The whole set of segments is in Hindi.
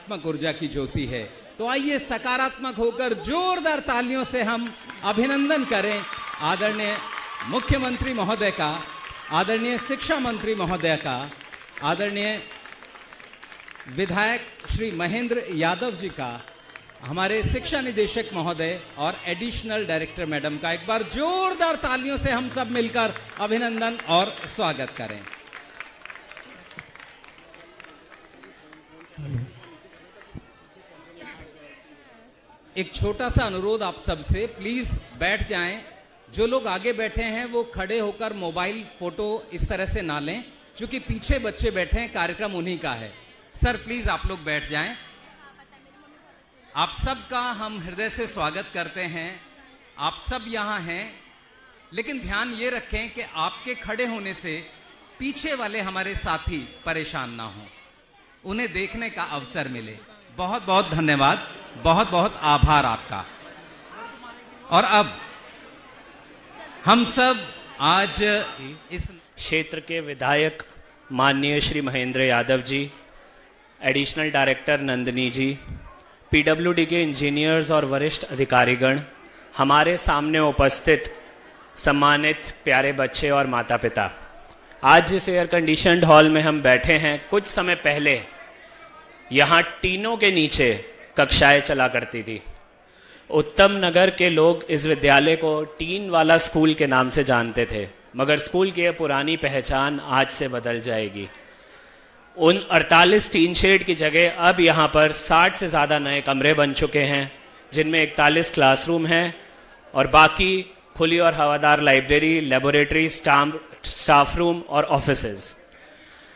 सकारात्मक ऊर्जा की ज्योति है। तो आइए सकारात्मक होकर जोरदार तालियों से हम अभिनंदन करें आदरणीय मुख्यमंत्री महोदय का, आदरणीय शिक्षा मंत्री महोदय का, आदरणीय विधायक श्री महेंद्र यादव जी का, हमारे शिक्षा निदेशक महोदय और एडिशनल डायरेक्टर मैडम का। एक बार जोरदार तालियों से हम सब मिलकर अभिनंदन और स्वागत करें। एक छोटा सा अनुरोध आप सबसे, प्लीज बैठ जाएं। जो लोग आगे बैठे हैं वो खड़े होकर मोबाइल फोटो इस तरह से ना लें, क्योंकि पीछे बच्चे बैठे हैं, कार्यक्रम उन्हीं का है। सर प्लीज आप लोग बैठ जाएं। आप सबका हम हृदय से स्वागत करते हैं। आप सब यहां हैं, लेकिन ध्यान ये रखें कि आपके खड़े होने से पीछे वाले हमारे साथी परेशान ना हो, उन्हें देखने का अवसर मिले। बहुत बहुत धन्यवाद, बहुत बहुत आभार आपका। और अब हम सब आज इस क्षेत्र के विधायक माननीय श्री महेंद्र यादव जी, एडिशनल डायरेक्टर नंदिनी जी, पीडब्ल्यूडी के इंजीनियर्स और वरिष्ठ अधिकारीगण, हमारे सामने उपस्थित सम्मानित प्यारे बच्चे और माता पिता, आज जिस एयर कंडीशनड हॉल में हम बैठे हैं, कुछ समय पहले यहाँ टीनों के नीचे कक्षाएं चला करती थी। उत्तम नगर के लोग इस विद्यालय को टीन वाला स्कूल के नाम से जानते थे, मगर स्कूल की यह पुरानी पहचान आज से बदल जाएगी। उन 48 टीन शेड की जगह अब यहाँ पर 60 से ज़्यादा नए कमरे बन चुके हैं, जिनमें 41 क्लासरूम हैं और बाकी खुली और हवादार लाइब्रेरी, लेबोरेटरी, स्टाफ रूम और ऑफिसेज।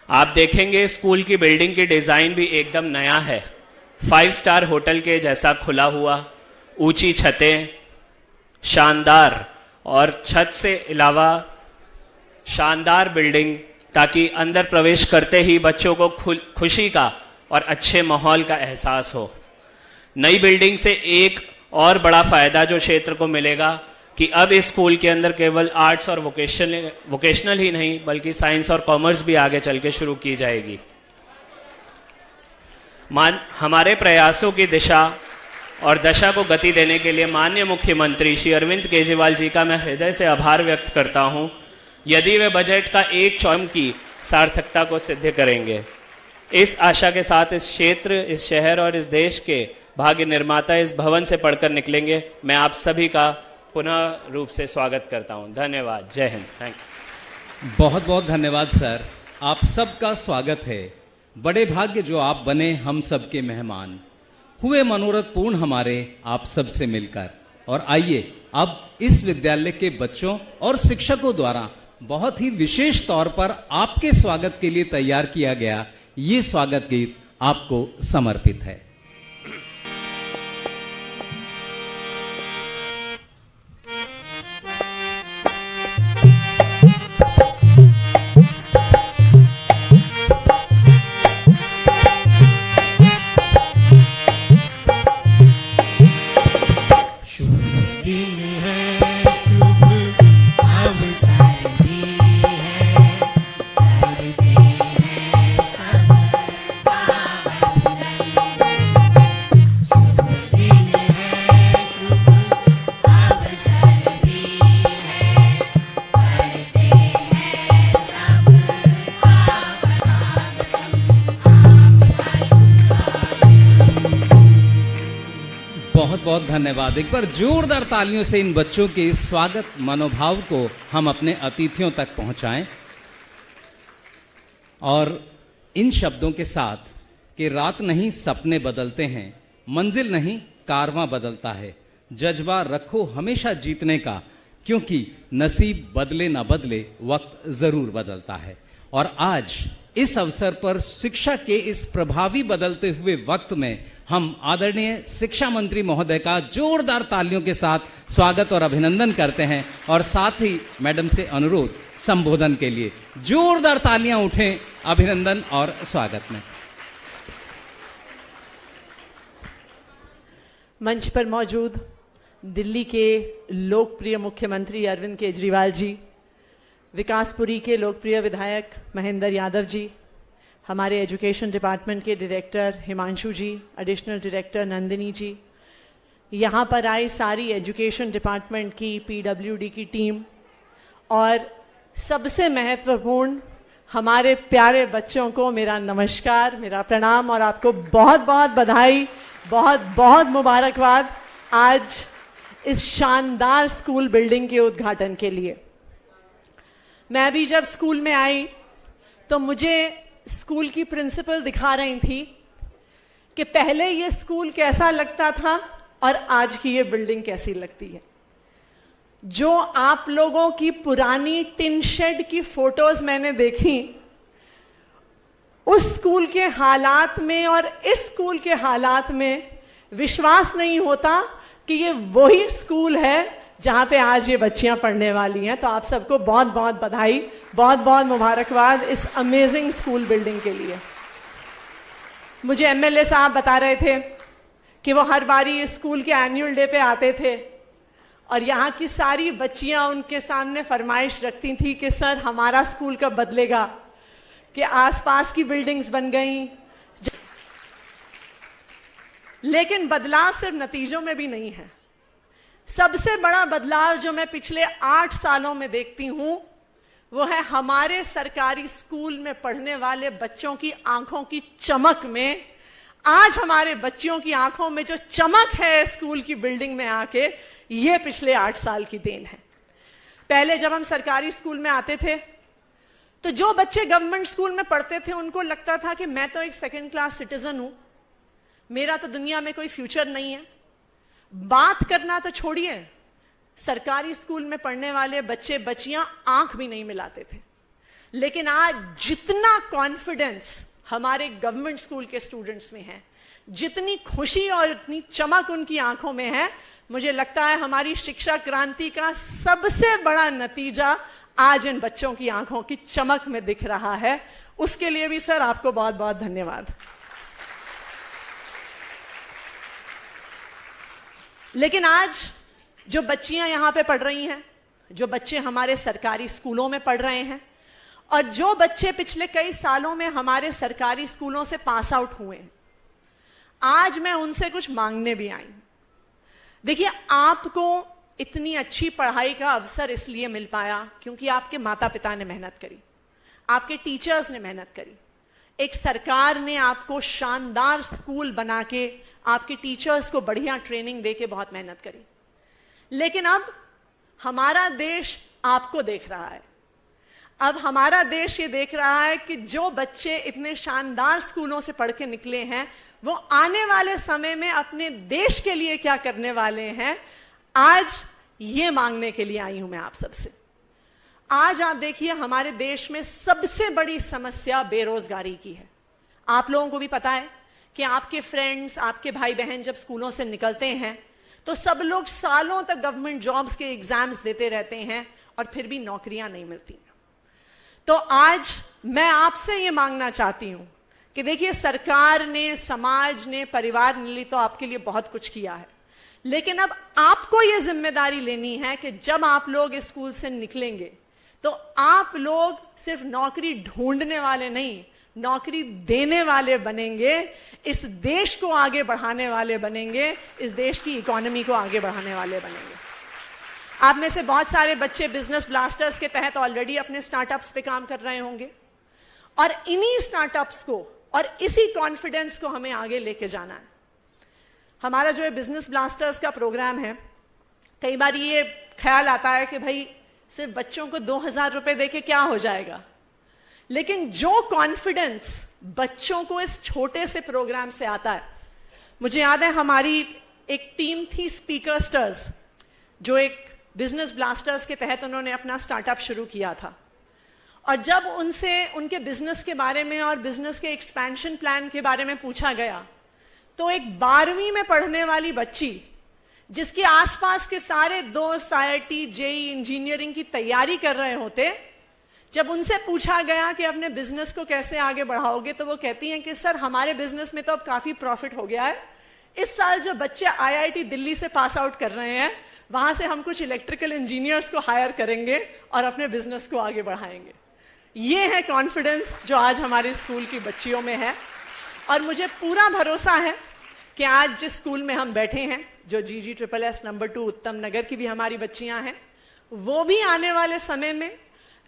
आप देखेंगे स्कूल की बिल्डिंग की डिज़ाइन भी एकदम नया है, 5 स्टार होटल के जैसा खुला हुआ, ऊंची छतें, शानदार, और छत से अलावा शानदार बिल्डिंग, ताकि अंदर प्रवेश करते ही बच्चों को खुशी का और अच्छे माहौल का एहसास हो। नई बिल्डिंग से एक और बड़ा फायदा जो क्षेत्र को मिलेगा कि अब इस स्कूल के अंदर केवल आर्ट्स और वोकेशनल ही नहीं, बल्कि साइंस और कॉमर्स भी आगे चल के शुरू की जाएगी। हमारे प्रयासों की दिशा और दशा को गति देने के लिए माननीय मुख्यमंत्री श्री अरविंद केजरीवाल जी का मैं हृदय से आभार व्यक्त करता हूं। यदि वे बजट का 1/4 की सार्थकता को सिद्ध करेंगे, इस आशा के साथ इस क्षेत्र, इस शहर और इस देश के भाग्य निर्माता इस भवन से पढ़कर निकलेंगे। मैं आप सभी का पुनः रूप से स्वागत करता हूं। धन्यवाद। जय हिंद। Thank you. बहुत बहुत धन्यवाद सर, आप सबका स्वागत है। बड़े भाग्य जो आप बने हम सबके मेहमान हुए, मनोरथ पूर्ण हमारे आप सबसे मिलकर। और आइए अब इस विद्यालय के बच्चों और शिक्षकों द्वारा बहुत ही विशेष तौर पर आपके स्वागत के लिए तैयार किया गया ये स्वागत गीत आपको समर्पित है। बहुत धन्यवाद। एक बार जोरदार तालियों से इन बच्चों के इस स्वागत मनोभाव को हम अपने अतिथियों तक पहुंचाएं। और इन शब्दों के साथ कि रात नहीं सपने बदलते हैं, मंजिल नहीं कारवां बदलता है, जज्बा रखो हमेशा जीतने का, क्योंकि नसीब बदले ना बदले वक्त जरूर बदलता है। और आज इस अवसर पर शिक्षा के इस प्रभावी बदलते हुए वक्त में हम आदरणीय शिक्षा मंत्री महोदय का जोरदार तालियों के साथ स्वागत और अभिनंदन करते हैं। और साथ ही मैडम से अनुरोध, संबोधन के लिए जोरदार तालियां उठें अभिनंदन और स्वागत में। मंच पर मौजूद दिल्ली के लोकप्रिय मुख्यमंत्री अरविंद केजरीवाल जी, विकासपुरी के लोकप्रिय विधायक महेंद्र यादव जी, हमारे एजुकेशन डिपार्टमेंट के डायरेक्टर हिमांशु जी, एडिशनल डायरेक्टर नंदिनी जी, यहाँ पर आई सारी एजुकेशन डिपार्टमेंट की पीडब्ल्यूडी की टीम, और सबसे महत्वपूर्ण हमारे प्यारे बच्चों को मेरा नमस्कार, मेरा प्रणाम और आपको बहुत बहुत बधाई, बहुत बहुत मुबारकबाद आज इस शानदार स्कूल बिल्डिंग के उद्घाटन के लिए। मैं अभी जब स्कूल में आई तो मुझे स्कूल की प्रिंसिपल दिखा रही थी कि पहले ये स्कूल कैसा लगता था और आज की ये बिल्डिंग कैसी लगती है। जो आप लोगों की पुरानी टिन शेड की फोटोज मैंने देखी, उस स्कूल के हालात में और इस स्कूल के हालात में विश्वास नहीं होता कि ये वही स्कूल है जहां पे आज ये बच्चियां पढ़ने वाली हैं। तो आप सबको बहुत बहुत बधाई, बहुत बहुत मुबारकबाद इस अमेजिंग स्कूल बिल्डिंग के लिए। मुझे एमएलए साहब बता रहे थे कि वो हर बारी स्कूल के एनुअल डे पे आते थे और यहाँ की सारी बच्चियां उनके सामने फरमाइश रखती थी कि सर हमारा स्कूल कब बदलेगा, कि आसपास की बिल्डिंग्स बन गई। लेकिन बदलाव सिर्फ नतीजों में भी नहीं है। सबसे बड़ा बदलाव जो मैं पिछले 8 सालों में देखती हूं वो है हमारे सरकारी स्कूल में पढ़ने वाले बच्चों की आंखों की चमक में। आज हमारे बच्चियों की आंखों में जो चमक है स्कूल की बिल्डिंग में आके, ये पिछले 8 साल की देन है। पहले जब हम सरकारी स्कूल में आते थे तो जो बच्चे गवर्नमेंट स्कूल में पढ़ते थे उनको लगता था कि मैं तो एक सेकेंड क्लास सिटीजन हूं, मेरा तो दुनिया में कोई फ्यूचर नहीं है। बात करना तो छोड़िए, सरकारी स्कूल में पढ़ने वाले बच्चे बच्चियां आंख भी नहीं मिलाते थे। लेकिन आज जितना कॉन्फिडेंस हमारे गवर्नमेंट स्कूल के स्टूडेंट्स में है, जितनी खुशी और इतनी चमक उनकी आंखों में है, मुझे लगता है हमारी शिक्षा क्रांति का सबसे बड़ा नतीजा आज इन बच्चों की आंखों की चमक में दिख रहा है। उसके लिए भी सर आपको बहुत बहुत धन्यवाद। लेकिन आज जो बच्चियां यहां पे पढ़ रही हैं, जो बच्चे हमारे सरकारी स्कूलों में पढ़ रहे हैं और जो बच्चे पिछले कई सालों में हमारे सरकारी स्कूलों से पास आउट हुए हैं, आज मैं उनसे कुछ मांगने भी आई। देखिए, आपको इतनी अच्छी पढ़ाई का अवसर इसलिए मिल पाया क्योंकि आपके माता पिता ने मेहनत करी, आपके टीचर्स ने मेहनत करी, एक सरकार ने आपको शानदार स्कूल बना के आपके टीचर्स को बढ़िया ट्रेनिंग देके बहुत मेहनत करी। लेकिन अब हमारा देश आपको देख रहा है। अब हमारा देश ये देख रहा है कि जो बच्चे इतने शानदार स्कूलों से पढ़ के निकले हैं वो आने वाले समय में अपने देश के लिए क्या करने वाले हैं। आज ये मांगने के लिए आई हूं मैं आप सबसे। आज आप देखिए, हमारे देश में सबसे बड़ी समस्या बेरोजगारी की है। आप लोगों को भी पता है कि आपके फ्रेंड्स, आपके भाई बहन जब स्कूलों से निकलते हैं तो सब लोग सालों तक गवर्नमेंट जॉब्स के एग्जाम्स देते रहते हैं और फिर भी नौकरियां नहीं मिलती। तो आज मैं आपसे ये मांगना चाहती हूं कि देखिए, सरकार ने, समाज ने, परिवार ने तो आपके लिए बहुत कुछ किया है, लेकिन अब आपको ये जिम्मेदारी लेनी है कि जब आप लोग इस स्कूल से निकलेंगे तो आप लोग सिर्फ नौकरी ढूंढने वाले नहीं, नौकरी देने वाले बनेंगे, इस देश को आगे बढ़ाने वाले बनेंगे, इस देश की इकोनॉमी को आगे बढ़ाने वाले बनेंगे। आप में से बहुत सारे बच्चे बिजनेस ब्लास्टर्स के तहत ऑलरेडी अपने स्टार्टअप्स पे काम कर रहे होंगे और इन्हीं स्टार्टअप्स को और इसी कॉन्फिडेंस को हमें आगे लेके जाना है। हमारा जो है बिजनेस ब्लास्टर्स का प्रोग्राम है, कई बार ये ख्याल आता है कि भाई सिर्फ बच्चों को 2000 रुपए देके क्या हो जाएगा, लेकिन जो कॉन्फिडेंस बच्चों को इस छोटे से प्रोग्राम से आता है। मुझे याद है हमारी एक टीम थी स्पीकर स्टर्स, जो एक बिजनेस ब्लास्टर्स के तहत उन्होंने अपना स्टार्टअप शुरू किया था। और जब उनसे उनके बिजनेस के बारे में और बिजनेस के एक्सपेंशन प्लान के बारे में पूछा गया तो एक 12वीं में पढ़ने वाली बच्ची, जिसके आसपास के सारे दोस्त IIT, JEE, इंजीनियरिंग की तैयारी कर रहे होते, जब उनसे पूछा गया कि अपने बिजनेस को कैसे आगे बढ़ाओगे तो वो कहती हैं कि सर हमारे बिजनेस में तो अब काफी प्रॉफिट हो गया है। इस साल जो बच्चे IIT दिल्ली से पास आउट कर रहे हैं वहां से हम कुछ इलेक्ट्रिकल इंजीनियर्स को हायर करेंगे और अपने बिजनेस को आगे बढ़ाएंगे। ये है कॉन्फिडेंस जो आज हमारे स्कूल की बच्चियों में है। और मुझे पूरा भरोसा है कि आज जिस स्कूल में हम बैठे हैं, जो GGSSS नंबर 2 उत्तम नगर की भी हमारी बच्चियां हैं, वो भी आने वाले समय में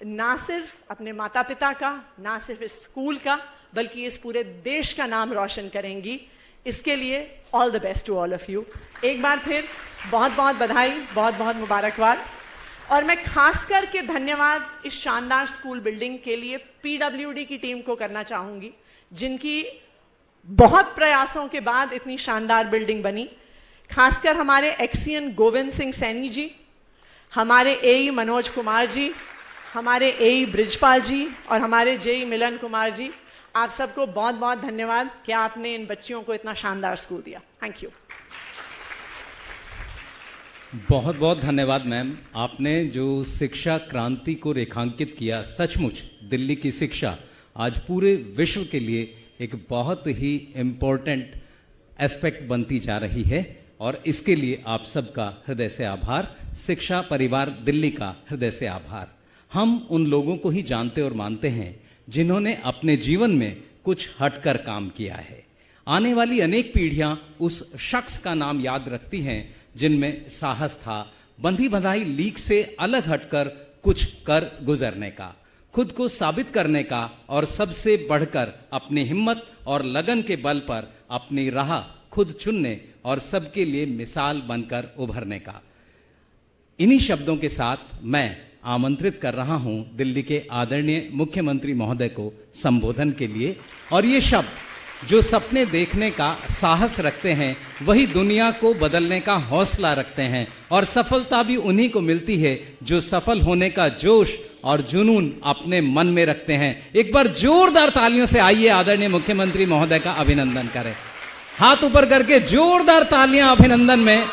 ना सिर्फ अपने माता पिता का, ना सिर्फ इस स्कूल का, बल्कि इस पूरे देश का नाम रोशन करेंगी। इसके लिए all the best to all of you. एक बार फिर बहुत बहुत बधाई, बहुत बहुत मुबारकबाद। और मैं खास करके धन्यवाद इस शानदार स्कूल बिल्डिंग के लिए PWD की टीम को करना चाहूंगी, जिनकी बहुत प्रयासों के बाद इतनी शानदार बिल्डिंग बनी। खासकर हमारे एक्सियन गोविंद सिंह सैनी जी, हमारे AE मनोज कुमार जी, हमारे AE ब्रिजपाल जी और हमारे JE मिलन कुमार जी, आप सबको बहुत बहुत धन्यवाद कि आपने इन बच्चियों को इतना शानदार स्कूल दिया। Thank you. बहुत बहुत धन्यवाद मैम। आपने जो शिक्षा क्रांति को रेखांकित किया, सचमुच दिल्ली की शिक्षा आज पूरे विश्व के लिए एक बहुत ही इम्पोर्टेंट एस्पेक्ट बनती जा रही है और इसके लिए आप सबका हृदय से आभार। शिक्षा परिवार दिल्ली का हृदय से आभार। हम उन लोगों को ही जानते और मानते हैं जिन्होंने अपने जीवन में कुछ हटकर काम किया है। आने वाली अनेक पीढ़ियां उस शख्स का नाम याद रखती हैं जिनमें साहस था, बंधी बंधाई लीक से अलग हटकर कुछ कर गुजरने का, खुद को साबित करने का और सबसे बढ़कर अपनी हिम्मत और लगन के बल पर अपनी राह खुद चुनने और सबके लिए मिसाल बनकर उभरने का। इन्हीं शब्दों के साथ मैं आमंत्रित कर रहा हूं दिल्ली के आदरणीय मुख्यमंत्री महोदय को संबोधन के लिए। और ये शब्द, जो सपने देखने का साहस रखते हैं वही दुनिया को बदलने का हौसला रखते हैं, और सफलता भी उन्हीं को मिलती है जो सफल होने का जोश और जुनून अपने मन में रखते हैं। एक बार जोरदार तालियों से आइए आदरणीय मुख्यमंत्री महोदय का अभिनंदन करें। हाथ ऊपर करके जोरदार तालियां अभिनंदन में।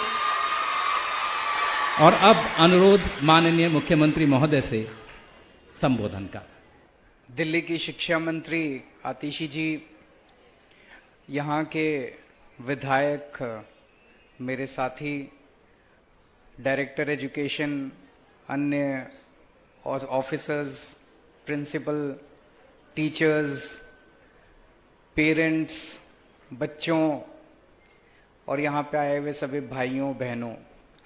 और अब अनुरोध माननीय मुख्यमंत्री महोदय से संबोधन का। दिल्ली की शिक्षा मंत्री आतिशी जी, यहाँ के विधायक, मेरे साथी, डायरेक्टर एजुकेशन, अन्य ऑफिसर्स, प्रिंसिपल, टीचर्स, पेरेंट्स, बच्चों और यहाँ पे आए हुए सभी भाइयों बहनों,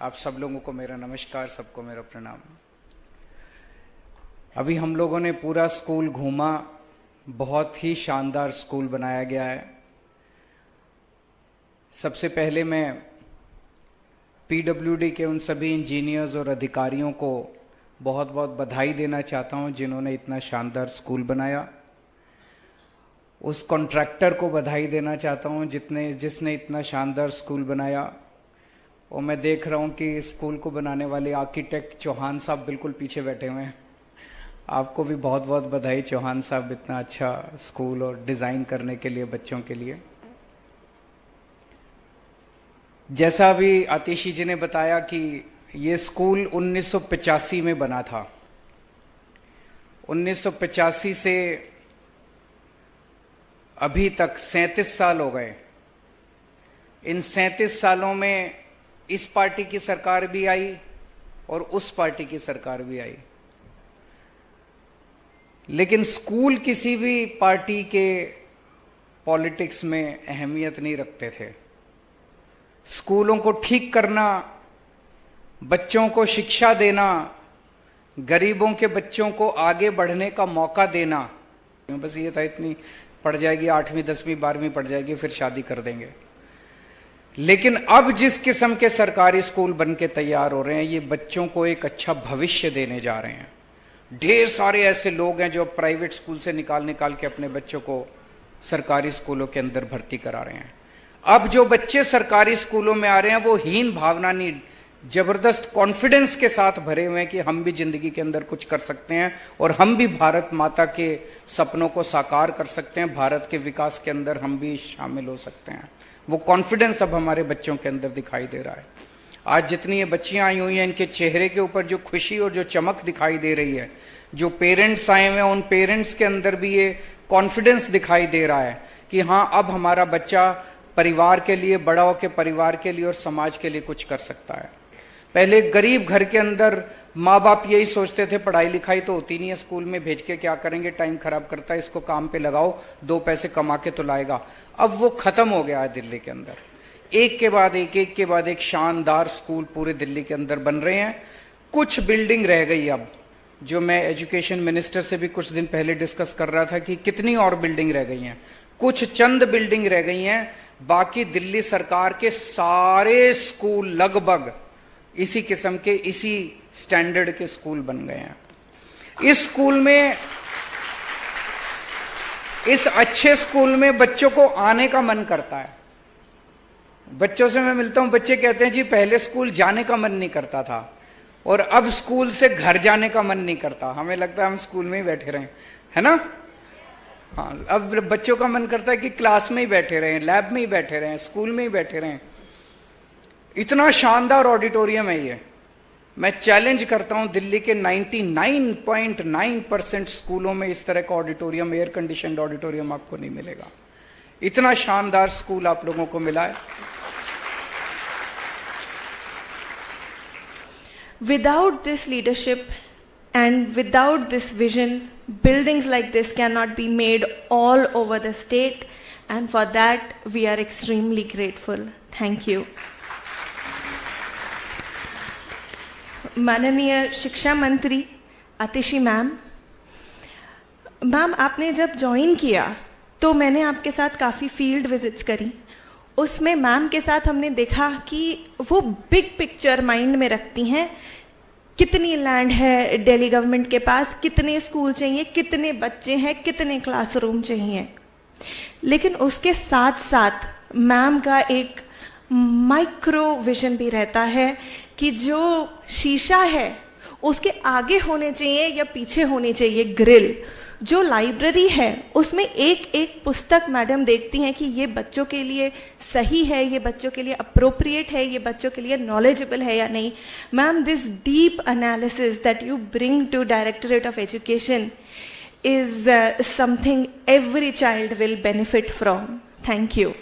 आप सब लोगों को मेरा नमस्कार, सबको मेरा प्रणाम। अभी हम लोगों ने पूरा स्कूल घूमा, बहुत ही शानदार स्कूल बनाया गया है। सबसे पहले मैं PWD के उन सभी इंजीनियर्स और अधिकारियों को बहुत बहुत बधाई देना चाहता हूं जिन्होंने इतना शानदार स्कूल बनाया। उस कॉन्ट्रैक्टर को बधाई देना चाहता हूं जिसने इतना शानदार स्कूल बनाया। और मैं देख रहा हूं कि स्कूल को बनाने वाले आर्किटेक्ट चौहान साहब बिल्कुल पीछे बैठे हुए हैं। आपको भी बहुत बहुत बधाई चौहान साहब, इतना अच्छा स्कूल और डिजाइन करने के लिए, बच्चों के लिए। जैसा अभी आतिशी जी ने बताया कि ये स्कूल 1985 में बना था। 1985 से अभी तक 37 साल हो गए। इन 37 सालों में इस पार्टी की सरकार भी आई और उस पार्टी की सरकार भी आई, लेकिन स्कूल किसी भी पार्टी के पॉलिटिक्स में अहमियत नहीं रखते थे। स्कूलों को ठीक करना, बच्चों को शिक्षा देना, गरीबों के बच्चों को आगे बढ़ने का मौका देना, बस ये था। इतनी पढ़ जाएगी, 8वीं 10वीं 12वीं पढ़ जाएगी, फिर शादी कर देंगे। लेकिन अब जिस किस्म के सरकारी स्कूल बन के तैयार हो रहे हैं, ये बच्चों को एक अच्छा भविष्य देने जा रहे हैं। ढेर सारे ऐसे लोग हैं जो प्राइवेट स्कूल से निकाल के अपने बच्चों को सरकारी स्कूलों के अंदर भर्ती करा रहे हैं। अब जो बच्चे सरकारी स्कूलों में आ रहे हैं वो हीन भावना नहीं, जबरदस्त कॉन्फिडेंस के साथ भरे हुए हैं कि हम भी जिंदगी के अंदर कुछ कर सकते हैं और हम भी भारत माता के सपनों को साकार कर सकते हैं, भारत के विकास के अंदर हम भी शामिल हो सकते हैं। वो कॉन्फिडेंस अब हमारे बच्चों के अंदर दिखाई दे रहा है। आज जितनी ये बच्चियां आई हुई हैं, इनके चेहरे के ऊपर जो खुशी और जो चमक दिखाई दे रही है, जो पेरेंट्स आए हुए हैं उन पेरेंट्स के अंदर भी ये कॉन्फिडेंस दिखाई दे रहा है कि हाँ, अब हमारा बच्चा परिवार के लिए, बड़ा होकर परिवार के लिए और समाज के लिए कुछ कर सकता है। पहले गरीब घर के अंदर माँ बाप यही सोचते थे पढ़ाई लिखाई तो होती नहीं है, स्कूल में भेज के क्या करेंगे, टाइम खराब करता है, इसको काम पे लगाओ, 2 पैसे कमा के तो लाएगा। अब वो खत्म हो गया है दिल्ली के अंदर। एक के बाद एक शानदार स्कूल पूरे दिल्ली के अंदर बन रहे हैं। कुछ बिल्डिंग रह गई अब, जो मैं एजुकेशन मिनिस्टर से भी कुछ दिन पहले डिस्कस कर रहा था कि कितनी और बिल्डिंग रह गई हैं। कुछ चंद बिल्डिंग रह गई हैं, बाकी दिल्ली सरकार के सारे स्कूल लगभग इसी किस्म के, इसी स्टैंडर्ड के स्कूल बन गए हैं। इस स्कूल में, इस अच्छे स्कूल में बच्चों को आने का मन करता है। बच्चों से मैं मिलता हूं, बच्चे कहते हैं जी पहले स्कूल जाने का मन नहीं करता था और अब स्कूल से घर जाने का मन नहीं करता, हमें लगता है हम स्कूल में ही बैठे रहें, है ना। हाँ, अब बच्चों का मन करता है कि क्लास में ही बैठे रहें, लैब में ही बैठे रहें, स्कूल में ही बैठे रहें। इतना शानदार ऑडिटोरियम है ये। मैं चैलेंज करता हूं, दिल्ली के 99.9% स्कूलों में इस तरह का ऑडिटोरियम, एयर कंडीशनड ऑडिटोरियम आपको नहीं मिलेगा। इतना शानदार स्कूल आप लोगों को मिला है। Without this leadership and without this vision, buildings like this cannot be made all over the state, and for that we are extremely grateful. Thank you. माननीय शिक्षा मंत्री आतिशी मैम, आपने जब ज्वाइन किया तो मैंने आपके साथ काफ़ी फील्ड विजिट्स करी। उसमें मैम के साथ हमने देखा कि वो बिग पिक्चर माइंड में रखती हैं, कितनी लैंड है दिल्ली गवर्नमेंट के पास, कितने स्कूल चाहिए, कितने बच्चे हैं, कितने क्लासरूम चाहिए। लेकिन उसके साथ साथ मैम का एक माइक्रो विजन भी रहता है कि जो शीशा है उसके आगे होने चाहिए या पीछे होने चाहिए ग्रिल। जो लाइब्रेरी है उसमें एक एक पुस्तक मैडम देखती हैं कि ये बच्चों के लिए सही है, ये बच्चों के लिए अप्रोप्रिएट है, ये बच्चों के लिए नॉलेजेबल है या नहीं। Ma'am, this deep analysis that you bring to directorate of education is something every child will benefit from. Thank you.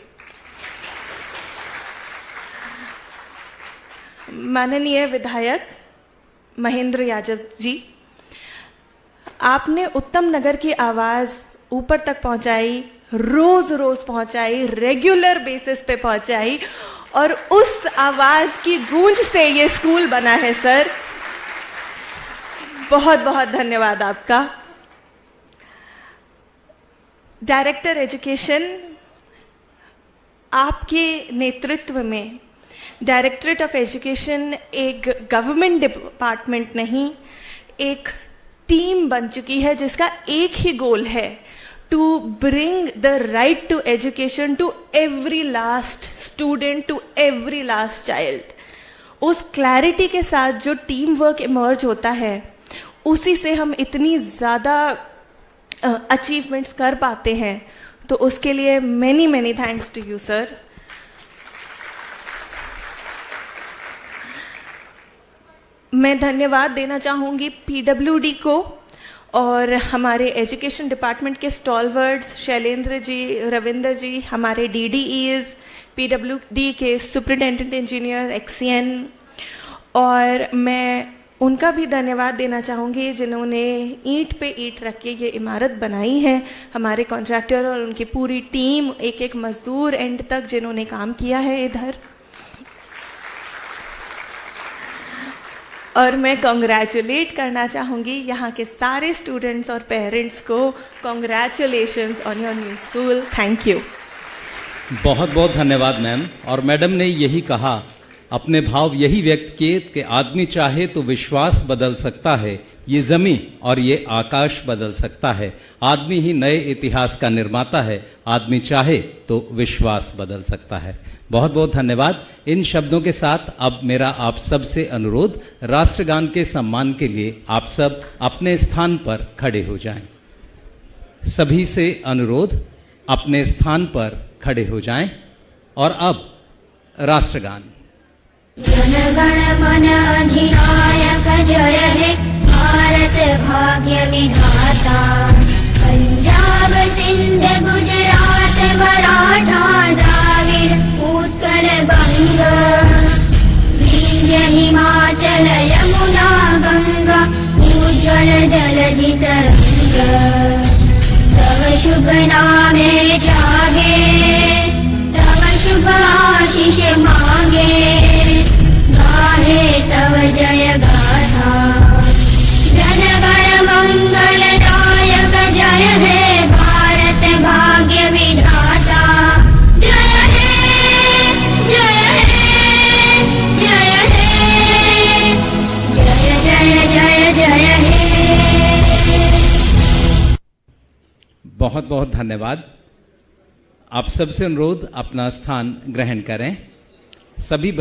माननीय विधायक महेंद्र यादव जी, आपने उत्तम नगर की आवाज ऊपर तक पहुंचाई, रोज रोज पहुंचाई, रेगुलर बेसिस पे पहुंचाई, और उस आवाज की गूंज से ये स्कूल बना है सर। बहुत बहुत धन्यवाद आपका। डायरेक्टर एजुकेशन, आपके नेतृत्व में डायरेक्टरेट ऑफ एजुकेशन एक गवर्नमेंट डिपार्टमेंट नहीं, एक टीम बन चुकी है जिसका एक ही गोल है, to bring the right to education to every last student, to every last child. उस क्लैरिटी के साथ जो टीम वर्क इमर्ज होता है, उसी से हम इतनी ज़्यादा अचीवमेंट्स कर पाते हैं। तो उसके लिए many many thanks to you sir. मैं धन्यवाद देना चाहूँगी पीडब्ल्यूडी को और हमारे एजुकेशन डिपार्टमेंट के स्टॉलवर्ड्स शैलेंद्र जी, रविंदर जी, हमारे डीडीईज, पीडब्ल्यूडी के सुपरिटेंडेंट इंजीनियर एक्सीएन, और मैं उनका भी धन्यवाद देना चाहूँगी जिन्होंने ईंट पे ईंट रख के ये इमारत बनाई है। हमारे कॉन्ट्रैक्टर और उनकी पूरी टीम, एक एक मजदूर एंड तक जिन्होंने काम किया है इधर। और मैं कॉन्ग्रेचुलेट करना चाहूँगी यहाँ के सारे स्टूडेंट्स और पेरेंट्स को। Congratulations on your new school. Thank you. बहुत बहुत धन्यवाद मैम। और मैडम ने यही कहा, अपने भाव यही व्यक्त किए कि आदमी चाहे तो विश्वास बदल सकता है, ये जमीन और ये आकाश बदल सकता है। आदमी ही नए इतिहास का निर्माता है, आदमी चाहे तो विश्वास बदल सकता है। बहुत बहुत धन्यवाद। इन शब्दों के साथ अब मेरा आप सब से अनुरोध, राष्ट्रगान के सम्मान के लिए आप सब अपने स्थान पर खड़े हो जाएं। सभी से अनुरोध, अपने स्थान पर खड़े हो जाएं। और अब राष्ट्रगान। जनगण मन अधिनायक जय हे भारत भाग्य विधाता, पंजाब सिंध गुजरात मराठा द्राविड़ उत्कल बंग, विंध्य हिमालय हिमाचल यमुना गंगा उज्ज्वल जलधि तरंग तव शुभ नामे जागे तव शुभ आशीष मांगे गाहे तव जय गाथा जन गण मंगल दायक जय हे भारत भाग्य विधाता जय हे जय हे जय हे जय जय जय जय हे। बहुत बहुत धन्यवाद। आप सबसे अनुरोध अपना स्थान ग्रहण करें। सभी